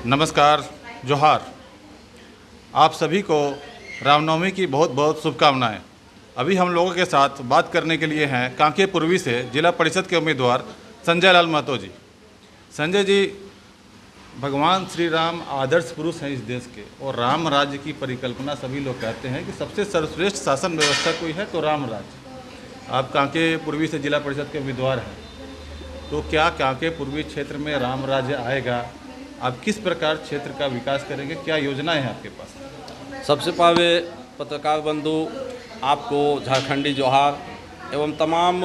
नमस्कार, जोहार। आप सभी को रामनवमी की बहुत बहुत शुभकामनाएं। अभी हम लोगों के साथ बात करने के लिए हैं कांके पूर्वी से जिला परिषद के उम्मीदवार संजय लाल महतो जी। संजय जी, भगवान श्री राम आदर्श पुरुष हैं इस देश के, और राम राज्य की परिकल्पना सभी लोग कहते हैं कि सबसे सर्वश्रेष्ठ शासन व्यवस्था कोई है तो राम राज्य। आप कांके पूर्वी से जिला परिषद के उम्मीदवार हैं, तो क्या कांके पूर्वी क्षेत्र में राम राज्य आएगा? आप किस प्रकार क्षेत्र का विकास करेंगे? क्या योजनाएं हैं आपके पास? सबसे पहले पत्रकार बंधु आपको झारखंडी जोहार एवं तमाम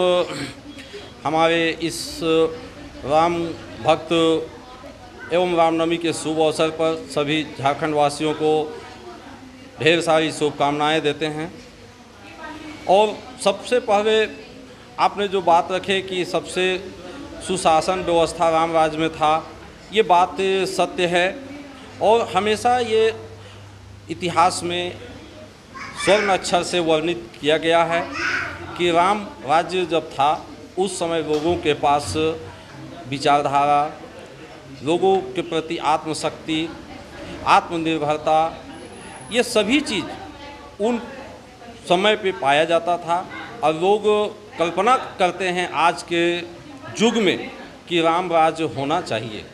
हमारे इस राम भक्त एवं रामनवमी के शुभ अवसर पर सभी झारखंड वासियों को ढेर सारी शुभकामनाएं देते हैं। और सबसे पहले आपने जो बात रखे कि सबसे सुशासन व्यवस्था राम राज्य में था, ये बात सत्य है। और हमेशा ये इतिहास में स्वर्ण अक्षर से वर्णित किया गया है कि राम राज्य जब था उस समय लोगों के पास विचारधारा, लोगों के प्रति आत्मशक्ति, आत्मनिर्भरता, ये सभी चीज़ उन समय पे पाया जाता था। और लोग कल्पना करते हैं आज के युग में कि राम राज्य होना चाहिए।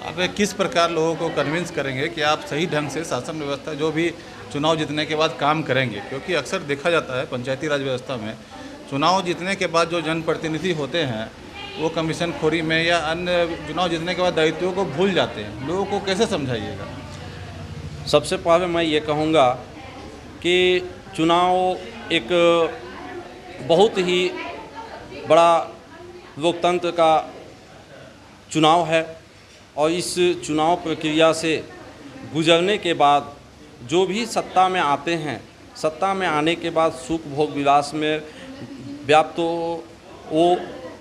आप किस प्रकार लोगों को कन्विंस करेंगे कि आप सही ढंग से शासन व्यवस्था जो भी चुनाव जीतने के बाद काम करेंगे? क्योंकि अक्सर देखा जाता है पंचायती राज व्यवस्था में चुनाव जीतने के बाद जो जनप्रतिनिधि होते हैं वो कमीशन खोरी में या अन्य चुनाव जीतने के बाद दायित्वों को भूल जाते हैं। लोगों को कैसे समझाइएगा? सबसे पहले मैं ये कहूँगा कि चुनाव एक बहुत ही बड़ा लोकतंत्र का चुनाव है, और इस चुनाव प्रक्रिया से गुजरने के बाद जो भी सत्ता में आते हैं, सत्ता में आने के बाद सुख भोग विलास में व्याप्त वो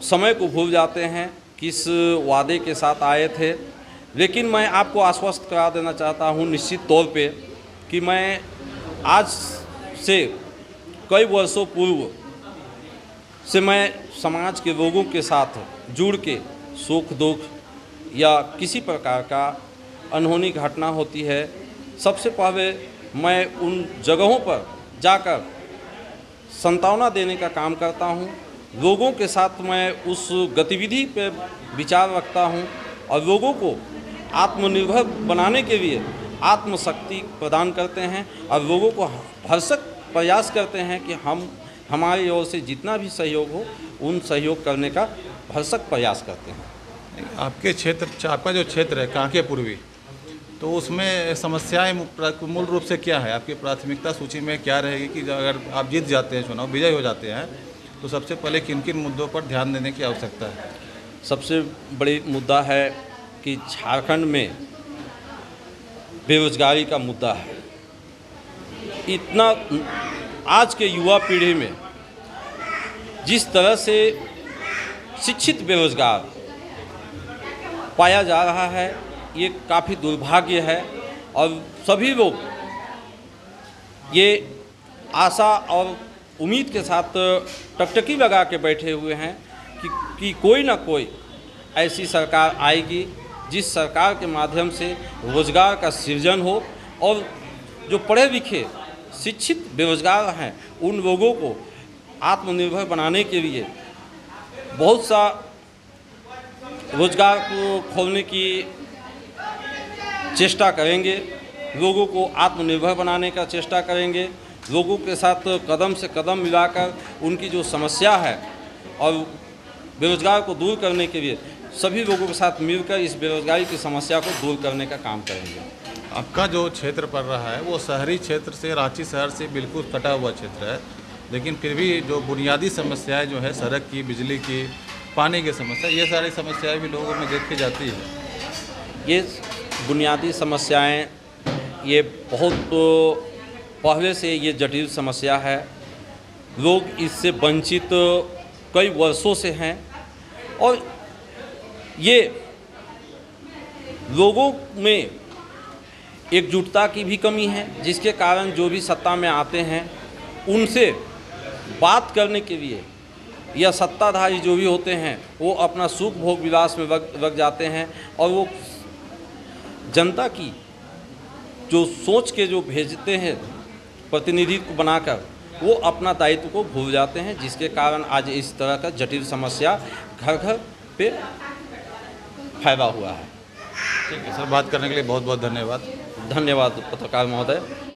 समय को भूल जाते हैं किस वादे के साथ आए थे। लेकिन मैं आपको आश्वस्त करा देना चाहता हूँ निश्चित तौर पे कि मैं आज से कई वर्षों पूर्व से मैं समाज के लोगों के साथ जुड़ के सुख दुख या किसी प्रकार का अनहोनी घटना होती है, सबसे पहले मैं उन जगहों पर जाकर सांत्वना देने का काम करता हूं। लोगों के साथ मैं उस गतिविधि पे विचार रखता हूं और लोगों को आत्मनिर्भर बनाने के लिए आत्मशक्ति प्रदान करते हैं और लोगों को भरसक प्रयास करते हैं कि हम हमारी ओर से जितना भी सहयोग हो उन सहयोग करने का भरसक प्रयास करते हैं। आपके क्षेत्र, आपका जो क्षेत्र है कांके पूर्वी, तो उसमें समस्याएं मूल रूप से क्या है? आपकी प्राथमिकता सूची में क्या रहेगी कि अगर आप जीत जाते हैं, चुनाव विजय हो जाते हैं, तो सबसे पहले किन किन मुद्दों पर ध्यान देने की आवश्यकता है? सबसे बड़ी मुद्दा है कि झारखंड में बेरोजगारी का मुद्दा है। इतना आज के युवा पीढ़ी में जिस तरह से शिक्षित बेरोजगार पाया जा रहा है, ये काफ़ी दुर्भाग्य है। और सभी लोग ये आशा और उम्मीद के साथ टकटकी लगा के बैठे हुए हैं कि कोई ना कोई ऐसी सरकार आएगी जिस सरकार के माध्यम से रोज़गार का सृजन हो और जो पढ़े लिखे शिक्षित बेरोजगार हैं उन लोगों को आत्मनिर्भर बनाने के लिए बहुत सा रोजगार को खोलने की चेष्टा करेंगे, लोगों को आत्मनिर्भर बनाने का चेष्टा करेंगे, लोगों के साथ कदम से कदम मिलाकर उनकी जो समस्या है और बेरोजगार को दूर करने के लिए सभी लोगों के साथ मिलकर इस बेरोजगारी की समस्या को दूर करने का काम करेंगे। आपका जो क्षेत्र पड़ रहा है वो शहरी क्षेत्र से, रांची शहर से बिल्कुल कटा हुआ क्षेत्र है, लेकिन फिर भी जो बुनियादी समस्याएं जो है सड़क की, बिजली की, पानी की समस्या, ये सारी समस्याएं भी लोगों में देखी जाती है। ये बुनियादी समस्याएं ये बहुत पहले से ये जटिल समस्या है। लोग इससे वंचित कई वर्षों से हैं और ये लोगों में एकजुटता की भी कमी है, जिसके कारण जो भी सत्ता में आते हैं उनसे बात करने के लिए या सत्ताधारी जो भी होते हैं वो अपना सुख भोग विलास में लग जाते हैं और वो जनता की जो सोच के जो भेजते हैं प्रतिनिधित्व को बनाकर, वो अपना दायित्व को भूल जाते हैं, जिसके कारण आज इस तरह का जटिल समस्या घर घर पे फैला हुआ है। ठीक है सर, बात करने के लिए बहुत बहुत धन्यवाद। धन्यवाद पत्रकार महोदय।